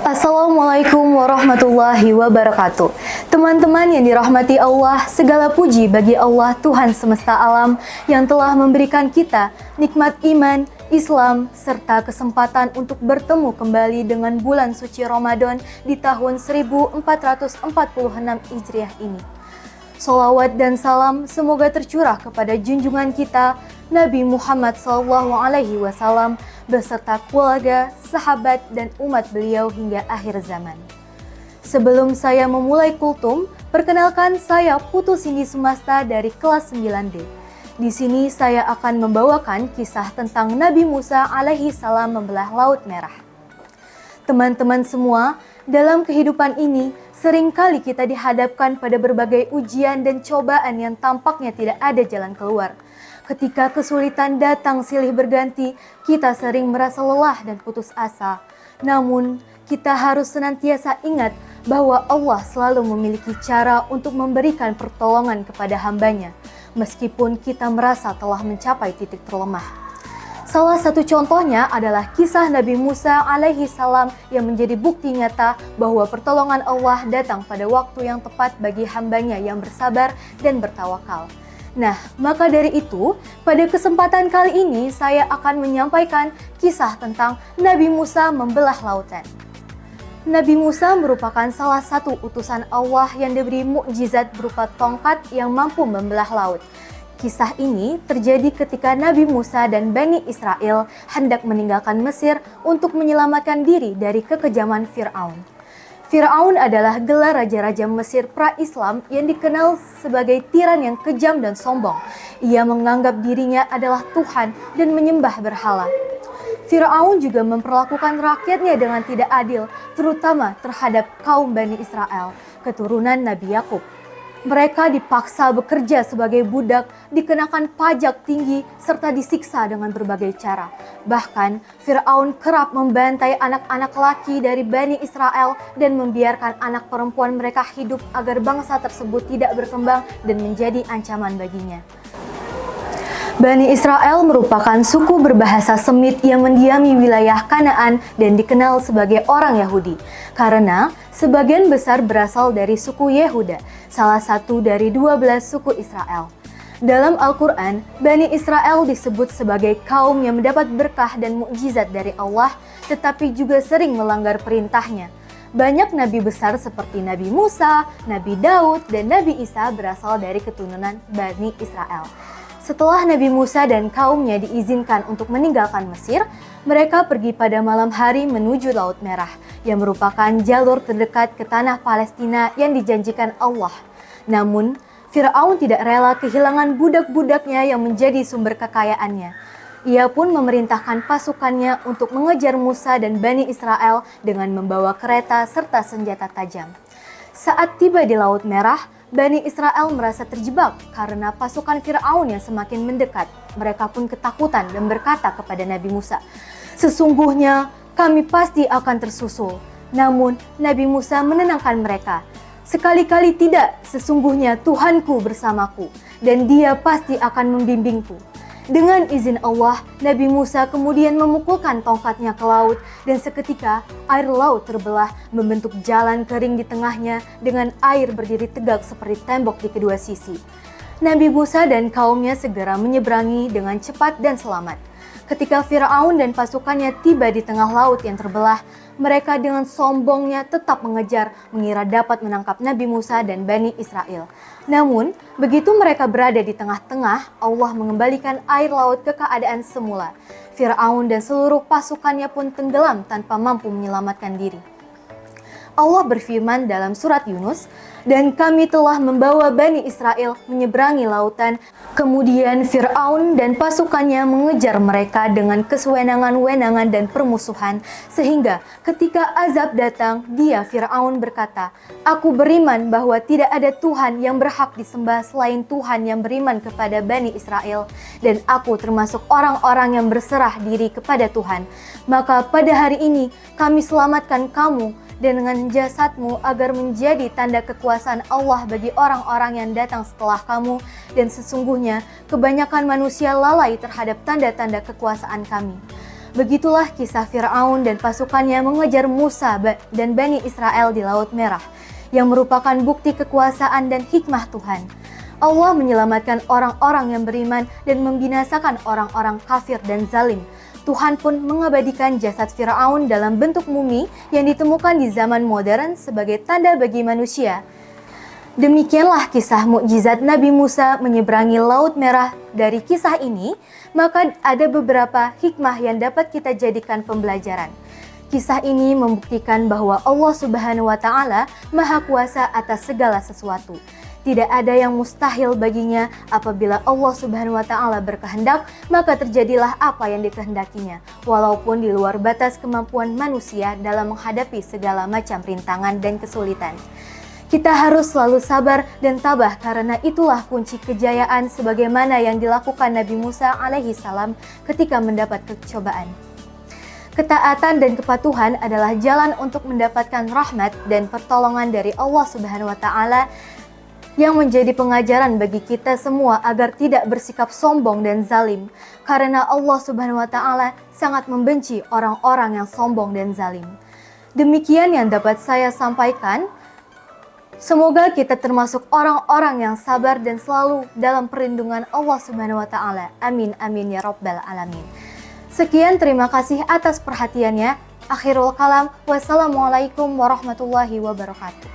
Assalamualaikum warahmatullahi wabarakatuh. Teman-teman yang dirahmati Allah, segala puji bagi Allah Tuhan semesta alam yang telah memberikan kita nikmat iman, Islam, serta kesempatan untuk bertemu kembali dengan bulan suci Ramadan di tahun 1446 Hijriah ini. Sholawat dan salam semoga tercurah kepada junjungan kita Nabi Muhammad SAW beserta keluarga, sahabat, dan umat beliau hingga akhir zaman. Sebelum saya memulai kultum, perkenalkan saya Putu Cindy Sumasta dari kelas 9D. Di sini saya akan membawakan kisah tentang Nabi Musa alaihi salam membelah Laut Merah. Teman-teman semua, dalam kehidupan ini seringkali kita dihadapkan pada berbagai ujian dan cobaan yang tampaknya tidak ada jalan keluar. Ketika kesulitan datang silih berganti, kita sering merasa lelah dan putus asa. Namun, kita harus senantiasa ingat bahwa Allah selalu memiliki cara untuk memberikan pertolongan kepada hambanya, meskipun kita merasa telah mencapai titik terlemah. Salah satu contohnya adalah kisah Nabi Musa alaihi salam yang menjadi bukti nyata bahwa pertolongan Allah datang pada waktu yang tepat bagi hambanya yang bersabar dan bertawakal. Nah, maka dari itu, pada kesempatan kali ini saya akan menyampaikan kisah tentang Nabi Musa membelah lautan. Nabi Musa merupakan salah satu utusan Allah yang diberi mukjizat berupa tongkat yang mampu membelah laut. Kisah ini terjadi ketika Nabi Musa dan Bani Israel hendak meninggalkan Mesir untuk menyelamatkan diri dari kekejaman Fir'aun. Fir'aun adalah gelar raja-raja Mesir pra-Islam yang dikenal sebagai tiran yang kejam dan sombong. Ia menganggap dirinya adalah Tuhan dan menyembah berhala. Fir'aun juga memperlakukan rakyatnya dengan tidak adil, terutama terhadap kaum Bani Israel, keturunan Nabi Yakub. Mereka dipaksa bekerja sebagai budak, dikenakan pajak tinggi, serta disiksa dengan berbagai cara. Bahkan, Fir'aun kerap membantai anak-anak laki dari Bani Israel dan membiarkan anak perempuan mereka hidup agar bangsa tersebut tidak berkembang dan menjadi ancaman baginya. Bani Israel merupakan suku berbahasa Semit yang mendiami wilayah Kanaan dan dikenal sebagai orang Yahudi, karena sebagian besar berasal dari suku Yehuda, salah satu dari 12 suku Israel. Dalam Al-Quran, Bani Israel disebut sebagai kaum yang mendapat berkah dan mukjizat dari Allah, tetapi juga sering melanggar perintahnya. Banyak nabi besar seperti Nabi Musa, Nabi Daud, dan Nabi Isa berasal dari keturunan Bani Israel. Setelah Nabi Musa dan kaumnya diizinkan untuk meninggalkan Mesir, mereka pergi pada malam hari menuju Laut Merah, yang merupakan jalur terdekat ke tanah Palestina yang dijanjikan Allah. Namun, Fir'aun tidak rela kehilangan budak-budaknya yang menjadi sumber kekayaannya. Ia pun memerintahkan pasukannya untuk mengejar Musa dan Bani Israel dengan membawa kereta serta senjata tajam. Saat tiba di Laut Merah, Bani Israel merasa terjebak karena pasukan Fir'aun yang semakin mendekat. Mereka pun ketakutan dan berkata kepada Nabi Musa, "Sesungguhnya kami pasti akan tersusul." Namun Nabi Musa menenangkan mereka, "Sekali-kali tidak, sesungguhnya Tuhanku bersamaku dan Dia pasti akan membimbingku." Dengan izin Allah, Nabi Musa kemudian memukulkan tongkatnya ke laut dan seketika air laut terbelah membentuk jalan kering di tengahnya dengan air berdiri tegak seperti tembok di kedua sisi. Nabi Musa dan kaumnya segera menyeberangi dengan cepat dan selamat. Ketika Fir'aun dan pasukannya tiba di tengah laut yang terbelah, mereka dengan sombongnya tetap mengejar, mengira dapat menangkap Nabi Musa dan Bani Israel. Namun, begitu mereka berada di tengah-tengah, Allah mengembalikan air laut ke keadaan semula. Fir'aun dan seluruh pasukannya pun tenggelam tanpa mampu menyelamatkan diri. Allah berfirman dalam surat Yunus, "Dan kami telah membawa Bani Israel menyeberangi lautan, kemudian Fir'aun dan pasukannya mengejar mereka dengan kesewenangan-wenangan dan permusuhan, sehingga ketika azab datang, dia Fir'aun berkata, 'Aku beriman bahwa tidak ada Tuhan yang berhak disembah selain Tuhan yang beriman kepada Bani Israel, dan aku termasuk orang-orang yang berserah diri kepada Tuhan. Maka pada hari ini kami selamatkan kamu dan dengan jasadmu agar menjadi tanda kekuasaan kekuasaan Allah bagi orang-orang yang datang setelah kamu, dan sesungguhnya kebanyakan manusia lalai terhadap tanda-tanda kekuasaan kami. Begitulah kisah Fir'aun dan pasukannya mengejar Musa dan Bani Israel di Laut Merah, yang merupakan bukti kekuasaan dan hikmah Tuhan. Allah menyelamatkan orang-orang yang beriman dan membinasakan orang-orang kafir dan zalim. Tuhan pun mengabadikan jasad Fir'aun dalam bentuk mumi yang ditemukan di zaman modern sebagai tanda bagi manusia. Demikianlah kisah mukjizat Nabi Musa menyeberangi Laut Merah. Dari kisah ini, maka ada beberapa hikmah yang dapat kita jadikan pembelajaran. Kisah ini membuktikan bahwa Allah Subhanahu wa Ta'ala Maha Kuasa atas segala sesuatu. Tidak ada yang mustahil baginya. Apabila Allah Subhanahu wa Ta'ala berkehendak, maka terjadilah apa yang dikehendakinya, walaupun di luar batas kemampuan manusia dalam menghadapi segala macam rintangan dan kesulitan. Kita harus selalu sabar dan tabah, karena itulah kunci kejayaan sebagaimana yang dilakukan Nabi Musa alaihi salam ketika mendapat kecobaan. Ketaatan dan kepatuhan adalah jalan untuk mendapatkan rahmat dan pertolongan dari Allah Subhanahu wa Ta'ala, yang menjadi pengajaran bagi kita semua agar tidak bersikap sombong dan zalim, karena Allah Subhanahu wa Ta'ala sangat membenci orang-orang yang sombong dan zalim. Demikian yang dapat saya sampaikan. Semoga kita termasuk orang-orang yang sabar dan selalu dalam perlindungan Allah Subhanahu wa Ta'ala. Amin amin ya rabbal alamin. Sekian, terima kasih atas perhatiannya. Akhirul kalam, wassalamualaikum warahmatullahi wabarakatuh.